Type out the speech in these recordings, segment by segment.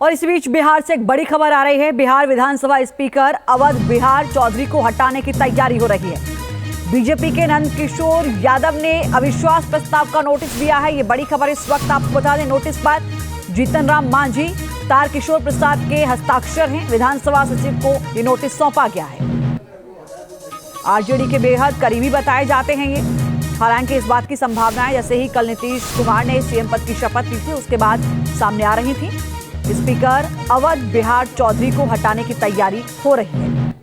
और इस बीच बिहार से एक बड़ी खबर आ रही है। बिहार विधानसभा स्पीकर अवध बिहार चौधरी को हटाने की तैयारी हो रही है। बीजेपी के नंदकिशोर यादव ने अविश्वास प्रस्ताव का नोटिस दिया है। ये बड़ी खबर इस वक्त आपको बता दें। नोटिस पर जीतन राम मांझी, तारकिशोर प्रसाद के हस्ताक्षर हैं। विधानसभा सचिव को ये नोटिस सौंपा गया है। आरजेडी के बेहद करीबी बताए जाते हैं ये। हालांकि इस बात की संभावना है जैसे ही कल नीतीश कुमार ने सीएम पद की शपथ ली थी उसके बाद सामने आ रही थी। स्पीकर अवध बिहार चौधरी को हटाने की तैयारी हो रही है।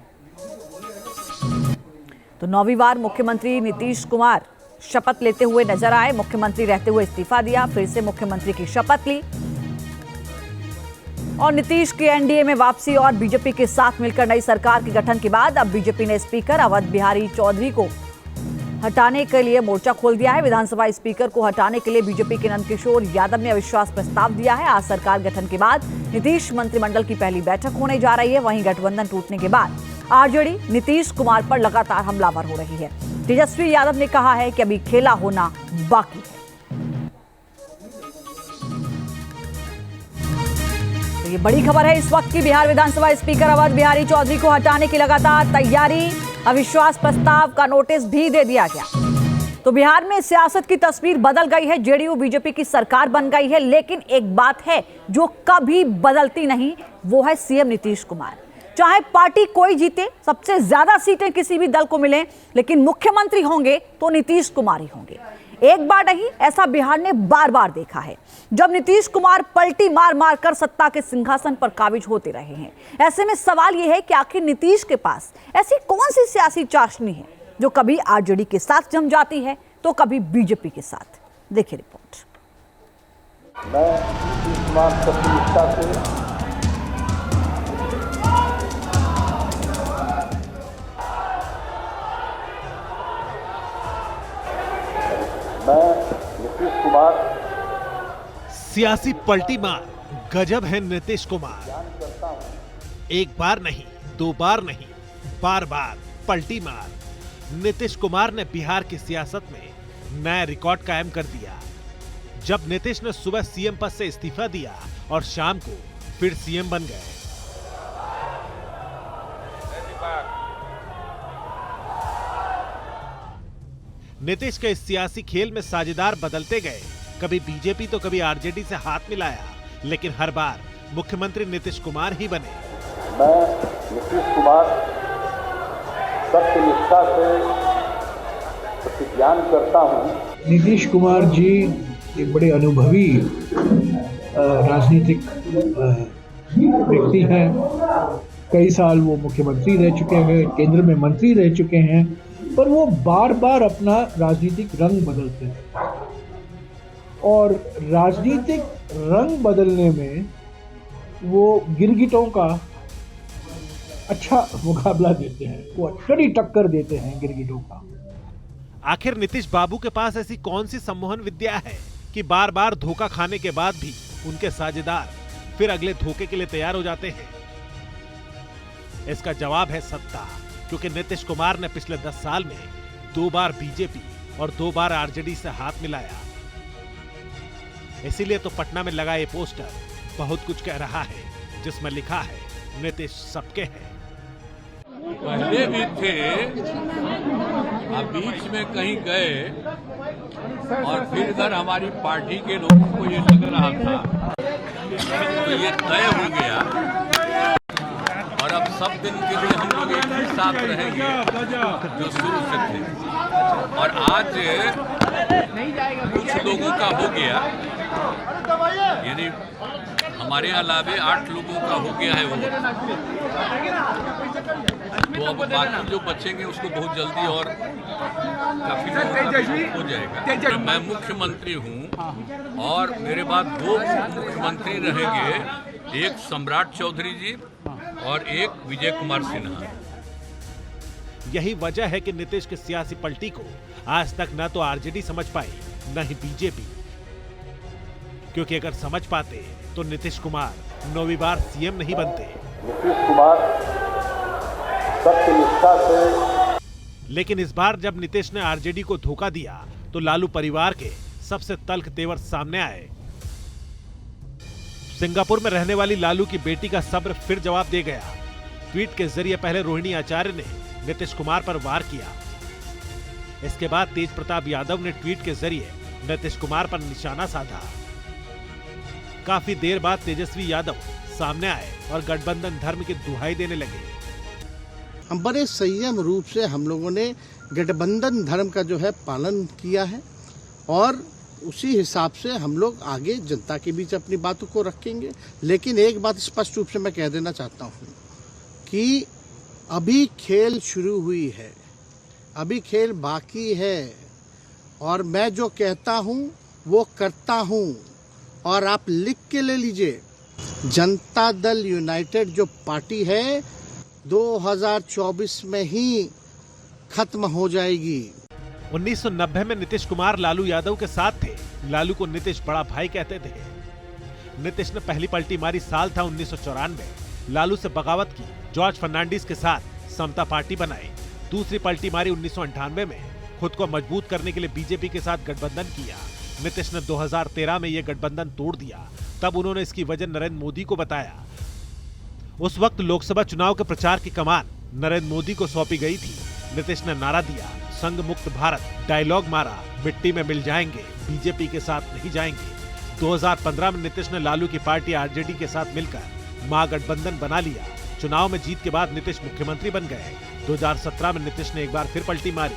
तो 9वीं बार मुख्यमंत्री नीतीश कुमार शपथ लेते हुए नजर आए। मुख्यमंत्री रहते हुए इस्तीफा दिया, फिर से मुख्यमंत्री की शपथ ली और नीतीश की एनडीए में वापसी और बीजेपी के साथ मिलकर नई सरकार के गठन के बाद अब बीजेपी ने स्पीकर अवध बिहारी चौधरी को हटाने के लिए मोर्चा खोल दिया है। विधानसभा स्पीकर को हटाने के लिए बीजेपी के नंदकिशोर यादव ने अविश्वास प्रस्ताव दिया है। आज सरकार गठन के बाद नीतीश मंत्रिमंडल की पहली बैठक होने जा रही है। वहीं गठबंधन टूटने के बाद आरजेडी नीतीश कुमार पर लगातार हमलावर हो रही है। तेजस्वी यादव ने कहा है कि अभी खेला होना बाकी है। तो ये बड़ी खबर है इस वक्त की। बिहार विधानसभा स्पीकर अवध बिहारी चौधरी को हटाने की लगातार तैयारी। अविश्वास प्रस्ताव का नोटिस भी दे दिया गया। तो बिहार में सियासत की तस्वीर बदल गई है। जेडीयू बीजेपी की सरकार बन गई है, लेकिन एक बात है जो कभी बदलती नहीं, वो है सीएम नीतीश कुमार। चाहे पार्टी कोई जीते, सबसे ज्यादा सीटें किसी भी दल को मिलें, लेकिन मुख्यमंत्री होंगे तो नीतीश कुमार ही होंगे। एक बार नहीं, ऐसा बिहार ने बार बार देखा है जब नीतीश कुमार पलटी मार मार कर सत्ता के सिंहासन पर काबिज होते रहे हैं। ऐसे में सवाल यह है कि आखिर नीतीश के पास ऐसी कौन सी सियासी चाशनी है जो कभी आरजेडी के साथ जम जाती है तो कभी बीजेपी के साथ। देखिए रिपोर्ट। मैं नीतीश कुमार सत्यनिष्ठा से नीतीश कुमार सियासी पलटी मार गजब है नीतीश कुमार। एक बार नहीं, दो बार नहीं, बार बार पलटी मार। नीतीश कुमार ने बिहार की सियासत में नया रिकॉर्ड कायम कर दिया। जब नीतीश ने सुबह सीएम पद से इस्तीफा दिया और शाम को फिर सीएम बन गए। नीतीश के इस सियासी खेल में साझेदार बदलते गए। कभी बीजेपी तो कभी आरजेडी से हाथ मिलाया, लेकिन हर बार मुख्यमंत्री नीतीश कुमार ही बने। मैं नीतीश कुमार सत्यनिष्ठा से प्रतिज्ञान करता हूं। नीतीश कुमार जी एक बड़े अनुभवी राजनीतिक व्यक्ति हैं। कई साल वो मुख्यमंत्री रह चुके हैं, केंद्र में मंत्री रह चुके हैं, पर वो बार बार अपना राजनीतिक रंग बदलते हैं और राजनीतिक रंग बदलने में वो गिरगिटों का अच्छा मुकाबला देते हैं, वो कड़ी टक्कर देते हैं गिरगिटों का। आखिर नीतीश बाबू के पास ऐसी कौन सी सम्मोहन विद्या है कि बार बार धोखा खाने के बाद भी उनके साझेदार फिर अगले धोखे के लिए तैयार हो जाते हैं? इसका जवाब है सत्ता, क्योंकि नीतीश कुमार ने पिछले 10 साल में 2 बार बीजेपी और 2 बार आरजेडी से हाथ मिलाया। इसीलिए तो पटना में लगा ये पोस्टर बहुत कुछ कह रहा है, जिसमें लिखा है नीतीश सबके हैं। पहले भी थे, अब बीच में कहीं गए और फिर इधर हमारी पार्टी के लोगों को ये लग रहा था तो ये तय हो गया और अब सब दिन के लिए हम लोग एक ही साथ रहेंगे जो शुरू से थे। और आज कुछ लोगों का हो गया, यानी हमारे अलावे 8 लोगों का हो गया है वो, तो अब बाकी जो बचेंगे उसको बहुत जल्दी और काफी हो जाएगा। मैं मुख्यमंत्री हूँ और मेरे बाद 2 मुख्यमंत्री रहेंगे, एक सम्राट चौधरी जी और एक विजय कुमार सिन्हा। यही वजह है कि नीतीश की सियासी पलटी को आज तक न तो आरजेडी समझ पाई, न ही बीजेपी। क्योंकि अगर समझ पाते तो नीतीश कुमार 9वीं बार सीएम नहीं बनते। नीतीश कुमार सत्यनिष्ठा से। लेकिन इस बार जब नीतीश ने आरजेडी को धोखा दिया तो लालू परिवार के सबसे तल्ख तेवर सामने आए। सिंगापुर में रहने वाली लालू की बेटी का सब्र फिर जवाब दे गया। ट्वीट के जरिए पहले रोहिणी आचार्य ने नीतीश कुमार पर वार किया। इसके बाद तेज प्रताप यादव ने ट्वीट के जरिए नीतीश कुमार पर निशाना साधा। काफी देर बाद तेजस्वी यादव सामने आए और गठबंधन धर्म की दुहाई देने लगे। हम बड़े संयम रूप से हम लोगों ने गठबंधन धर्म का जो है पालन किया है और उसी हिसाब से हम लोग आगे जनता के बीच अपनी बातों को रखेंगे। लेकिन एक बात स्पष्ट रूप से मैं कह देना चाहता हूँ कि अभी खेल शुरू हुई है, अभी खेल बाकी है और मैं जो कहता हूँ वो करता हूँ। और आप लिख के ले लीजिए, जनता दल यूनाइटेड जो पार्टी है 2024 में ही खत्म हो जाएगी। 1990 में नीतीश कुमार लालू यादव के साथ थे। लालू को नीतीश बड़ा भाई कहते थे। नीतीश ने पहली पलटी मारी साल था 1994। लालू से बगावत की, जॉर्ज फर्नांडिस के साथ समता पार्टी बनाई। दूसरी पलटी मारी 1998 में। खुद को मजबूत करने के लिए बीजेपी के साथ गठबंधन किया। नीतीश ने 2013 में यह गठबंधन तोड़ दिया। तब उन्होंने इसकी वजह नरेंद्र मोदी को बताया। उस वक्त लोकसभा चुनाव के प्रचार की कमान नरेंद्र मोदी को सौंपी गई थी। नीतीश ने नारा दिया, संघ मुक्त भारत, डायलॉग मारा, मिट्टी में मिल जाएंगे, बीजेपी के साथ नहीं जाएंगे। 2015 में नीतीश ने लालू की पार्टी आरजेडी के साथ मिलकर महागठबंधन बना लिया। चुनाव में जीत के बाद नीतीश मुख्यमंत्री बन गए। 2017 में नीतीश ने एक बार फिर पलटी मारी।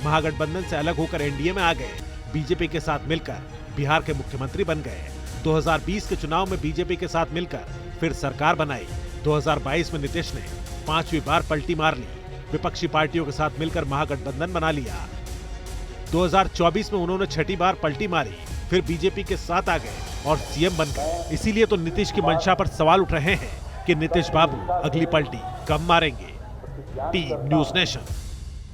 महागठबंधन से अलग होकर एनडीए में आ गए। बीजेपी के साथ मिलकर बिहार के मुख्यमंत्री बन गए। 2020 के चुनाव में बीजेपी के साथ मिलकर फिर सरकार बनाई। 2022 में नीतीश ने 5वीं बार पलटी मार ली। विपक्षी पार्टियों के साथ मिलकर महागठबंधन बना लिया। 2024 में उन्होंने 6ठी बार पलटी मारी, फिर बीजेपी के साथ आ गए और सीएम बन गए। इसीलिए तो नीतीश की मंशा पर सवाल उठ रहे हैं कि नीतीश बाबू अगली पलटी कब मारेंगे। Team news nation.